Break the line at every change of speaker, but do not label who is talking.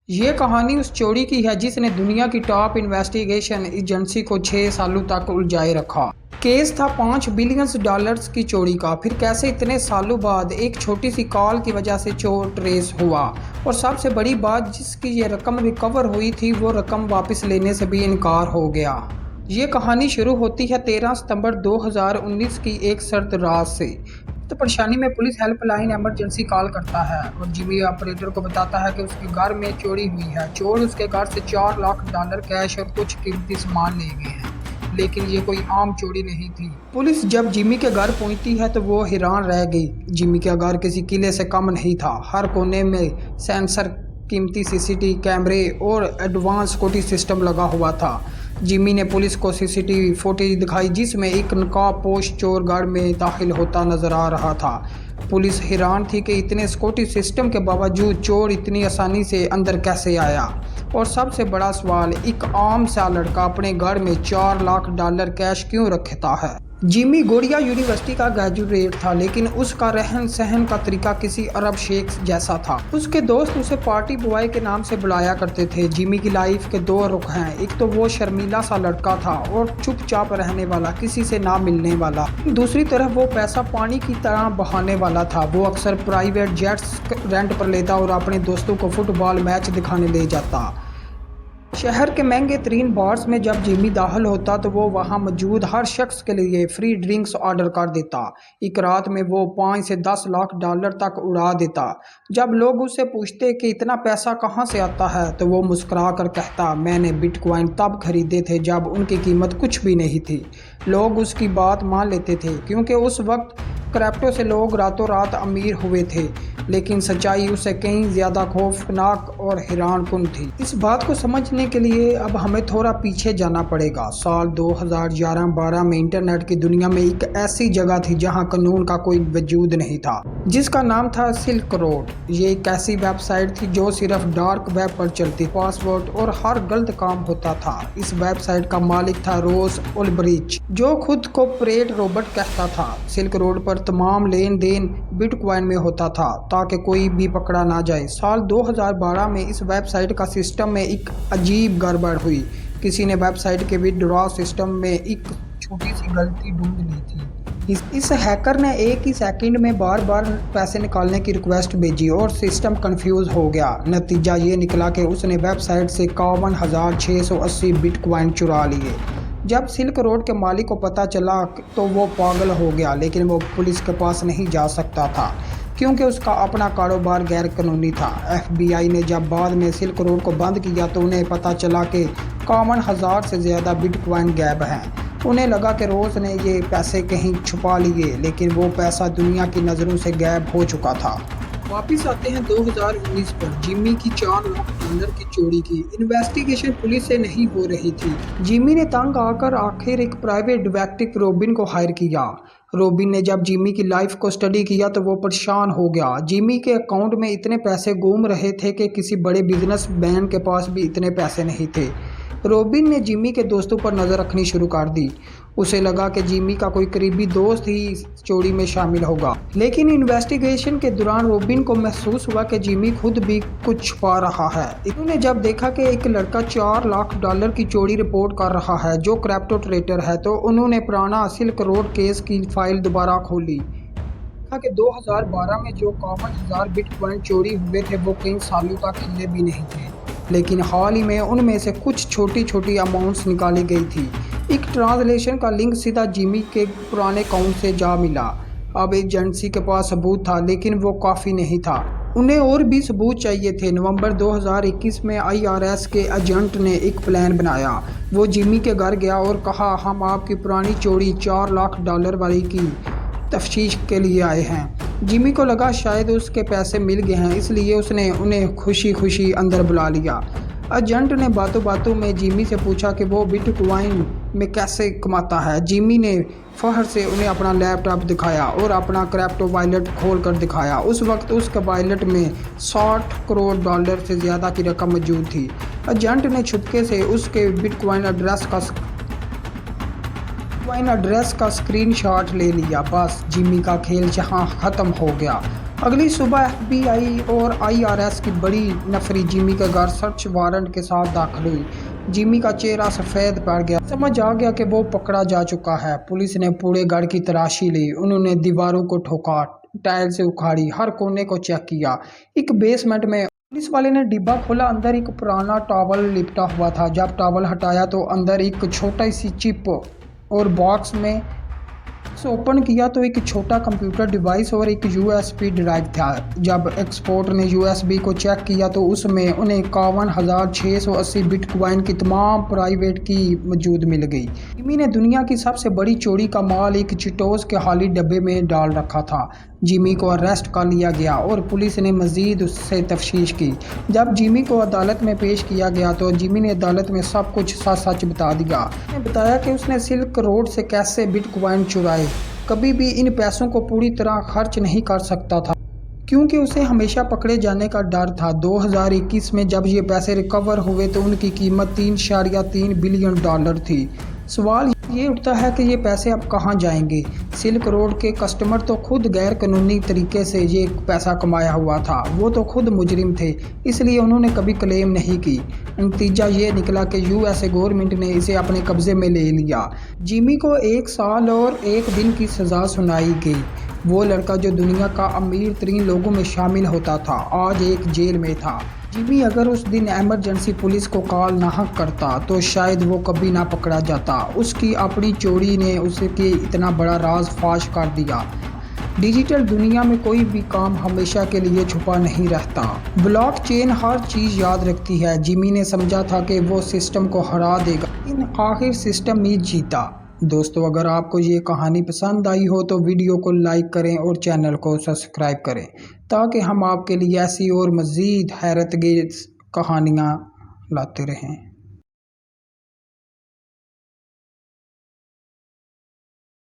ये कहानी उस चोरी की है जिसने दुनिया की टॉप इन्वेस्टिगेशन एजेंसी को 6 सालों तक उलझाए रखा। केस था $5 बिलियन की चोरी का। फिर कैसे इतने सालों बाद एक छोटी सी कॉल की वजह से चोर ट्रेस हुआ, और सबसे बड़ी बात, जिसकी ये रकम रिकवर हुई थी वो रकम वापस लेने से भी इनकार हो गया। ये कहानी शुरू होती है 13 सितंबर 2019 की एक सर्द रात से। तो परेशानी में पुलिस हेल्पलाइन इमरजेंसी कॉल करता है और जिमी ऑपरेटर को बताता है कि उसके घर में चोरी हुई है। चोर उसके घर से $4 लाख कैश और कुछ कीमती सामान ले गए हैं, लेकिन ये कोई आम चोरी नहीं थी। पुलिस जब जिमी के घर पहुंचती है तो वो हैरान रह गई। जिमी का घर किसी किले से कम नहीं था। हर कोने में सेंसर, कीमती सीसीटीवी कैमरे और एडवांस सिक्योरिटी सिस्टम लगा हुआ था। जिमी ने पुलिस को सीसीटीवी फुटेज दिखाई जिसमें एक नकाबपोश चोर घर में दाखिल होता नजर आ रहा था। पुलिस हैरान थी कि इतने सिक्योरिटी सिस्टम के बावजूद चोर इतनी आसानी से अंदर कैसे आया। और सबसे बड़ा सवाल, एक आम सा लड़का अपने घर में $4 लाख कैश क्यों रखता है। जिमी गोरिया यूनिवर्सिटी का ग्रेजुएट था, लेकिन उसका रहन सहन का तरीका किसी अरब शेख जैसा था। उसके दोस्त उसे पार्टी बॉय के नाम से बुलाया करते थे। जिमी की लाइफ के दो रुख हैं, एक तो वो शर्मीला सा लड़का था और चुपचाप रहने वाला, किसी से ना मिलने वाला। दूसरी तरफ वो पैसा पानी की तरह बहाने वाला था। वो अक्सर प्राइवेट जेट्स रेंट पर लेता और अपने दोस्तों को फुटबॉल मैच दिखाने ले जाता। शहर के महंगे तरीन बार्स में जब जिमी दाखिल होता तो वो वहाँ मौजूद हर शख्स के लिए फ्री ड्रिंक्स ऑर्डर कर देता। एक रात में वो $5 से $10 लाख तक उड़ा देता। जब लोग उससे पूछते कि इतना पैसा कहाँ से आता है तो वो मुस्कुरा कर कहता, मैंने बिटकॉइन तब खरीदे थे जब उनकी कीमत कुछ भी नहीं थी। लोग उसकी बात मान लेते थे क्योंकि उस वक्त क्रिप्टो से लोग रातों रात अमीर हुए थे, लेकिन सच्चाई उससे कहीं ज़्यादा खौफनाक और हैरानकुन थी। इस बात को समझने के लिए अब हमें थोड़ा पीछे जाना पड़ेगा। साल 2011-12 में इंटरनेट की दुनिया में एक ऐसी जगह थी जहां कानून का कोई वजूद नहीं था, जिसका नाम था सिल्क रोड। ये एक ऐसी वेबसाइट थी जो सिर्फ डार्क वेब पर चलती, पासवर्ड और हर गलत काम होता था। इस वेबसाइट का मालिक था रोस उल्ब्रिच, जो खुद को प्रेट रोबोट कहता था। सिल्क रोड पर तमाम लेन देन बिटकॉइन में होता था ताकि कोई भी पकड़ा ना जाए। साल 2012 में इस वेबसाइट का सिस्टम में एक अजीब गड़बड़ हुई। किसी ने वेबसाइट के विथड्रॉ सिस्टम में एक छोटी सी गलती ढूंढ ली थी। इस हैकर ने एक ही सेकंड में बार बार पैसे निकालने की रिक्वेस्ट भेजी और सिस्टम कंफ्यूज हो गया। नतीजा ये निकला कि उसने वेबसाइट से 51,680 बिटकॉइन चुरा लिए। जब सिल्क रोड के मालिक को पता चला तो वो पागल हो गया, लेकिन वो पुलिस के पास नहीं जा सकता था क्योंकि उसका अपना कारोबार गैर कानूनी था। FBI ने जब बाद में सिल्क रोड को बंद किया तो उन्हें पता चला कि 51,000 से ज़्यादा बिटकॉइन गायब हैं। उन्हें लगा कि रोज़ ने ये पैसे कहीं छुपा लिए, लेकिन वो पैसा दुनिया की नज़रों से गायब हो चुका था। वापिस आते हैं 2019 पर। जिमी की $4 लाख की चोरी की इन्वेस्टिगेशन पुलिस से नहीं हो रही थी। जिमी ने तंग आकर आखिर एक प्राइवेट डिटेक्टिव रॉबिन को हायर किया। रॉबिन ने जब जिमी की लाइफ को स्टडी किया तो वो परेशान हो गया। जिमी के अकाउंट में इतने पैसे घूम रहे थे कि किसी बड़े बिजनेसमैन के पास भी इतने पैसे नहीं थे। रॉबिन ने जिमी के दोस्तों पर नज़र रखनी शुरू कर दी। उसे लगा कि जिमी का कोई करीबी दोस्त ही चोरी में शामिल होगा, लेकिन इन्वेस्टिगेशन के दौरान रॉबिन को महसूस हुआ कि जिमी खुद भी कुछ छुपा रहा है। इन्होंने जब देखा कि एक लड़का $4 लाख की चोरी रिपोर्ट कर रहा है जो क्रिप्टो ट्रेडर है, तो उन्होंने पुराना सिल्क रोड केस की फाइल दोबारा खोली कि 2012 में जो 51,000 बिटकॉइन चोरी हुए थे वो कई सालों तक हिले भी नहीं थे, लेकिन हाल ही में उनमें से कुछ छोटी छोटी अमाउंट्स निकाली गई थी। एक ट्रांसलेशन का लिंक सीधा जिमी के पुराने अकाउंट से जा मिला। अब एजेंसी के पास सबूत था, लेकिन वो काफ़ी नहीं था। उन्हें और भी सबूत चाहिए थे। नवंबर 2021 में IRS के एजेंट ने एक प्लान बनाया। वो जिमी के घर गया और कहा, हम आपकी पुरानी चोरी $4 लाख वाली की तफ्तीश के लिए आए हैं। जिमी को लगा शायद उसके पैसे मिल गए हैं, इसलिए उसने उन्हें खुशी खुशी अंदर बुला लिया। एजेंट ने बातों बातों में जिमी से पूछा कि वो बिटकॉइन में कैसे कमाता है। जिमी ने फखर से उन्हें अपना लैपटॉप दिखाया और अपना क्रिप्टो वॉलेट खोल कर दिखाया। उस वक्त उसके वॉलेट में $60 करोड़ से ज़्यादा की रकम मौजूद थी। एजेंट ने छुपके से उसके बिटकॉइन एड्रेस का स्क्रीनशॉट ले लिया। बस जिमी का खेल जहां ख़त्म हो गया। अगली सुबह एफबीआई और आईआरएस की बड़ी नफरी जिमी के घर सर्च वारंट के साथ दाखिल हुई। जिमी का चेहरा सफ़ेद पड़ गया। समझ आ गया कि वो पकड़ा जा चुका है। पुलिस ने पूरे घर की तलाशी ली। उन्होंने दीवारों को ठोका, टाइल से उखाड़ी, हर कोने को चेक किया। एक बेसमेंट में पुलिस वाले ने डिब्बा खोला। अंदर एक पुराना टॉवल लिपटा हुआ था। जब टॉवल हटाया तो अंदर एक छोटा सी चिप और बॉक्स में ओपन किया तो एक छोटा कंप्यूटर डिवाइस और एक यूएसबी ड्राइव था। जब एक्सपोर्ट ने यूएसबी को चेक किया तो उसमें उन्हें 51,680 बिटकॉइन की तमाम प्राइवेट की मौजूद मिल गई। जिमी ने दुनिया की सबसे बड़ी चोरी का माल एक चिटोस के खाली डब्बे में डाल रखा था। जिमी को अरेस्ट कर लिया गया और पुलिस ने मजीद उससे तफ्तीश की। जब जिमी को अदालत में पेश किया गया तो जिमी ने अदालत में सब कुछ सच सच बता दिया। उसने बताया कि उसने सिल्क रोड से कैसे बिटकॉइन चुराए। कभी भी इन पैसों को पूरी तरह खर्च नहीं कर सकता था क्योंकि उसे हमेशा पकड़े जाने का डर था। 2021 में जब ये पैसे रिकवर हुए तो उनकी कीमत 3.3 बिलियन डॉलर थी। सवाल ये उठता है कि ये पैसे अब कहाँ जाएंगे। सिल्क रोड के कस्टमर तो खुद गैर कानूनी तरीके से ये पैसा कमाया हुआ था। वो तो खुद मुजरिम थे, इसलिए उन्होंने कभी क्लेम नहीं की। नतीजा ये निकला कि यूएसए गवर्नमेंट ने इसे अपने कब्जे में ले लिया। जिमी को 1 साल और 1 दिन की सज़ा सुनाई गई। वो लड़का जो दुनिया का अमीर तरीन लोगों में शामिल होता था आज एक जेल में था। जिमी अगर उस दिन इमरजेंसी पुलिस को कॉल ना करता तो शायद वो कभी ना पकड़ा जाता। उसकी अपनी चोरी ने उसके इतना बड़ा राज फाश कर दिया। डिजिटल दुनिया में कोई भी काम हमेशा के लिए छुपा नहीं रहता। ब्लॉकचेन हर चीज़ याद रखती है। जिमी ने समझा था कि वो सिस्टम को हरा देगा, लेकिन आखिर सिस्टम ही जीता। दोस्तों, अगर आपको ये कहानी पसंद आई हो तो वीडियो को लाइक करें और चैनल को सब्सक्राइब करें ताकि हम आपके लिए ऐसी और मज़ीद हैरतअंगेज़ कहानियाँ लाते रहें।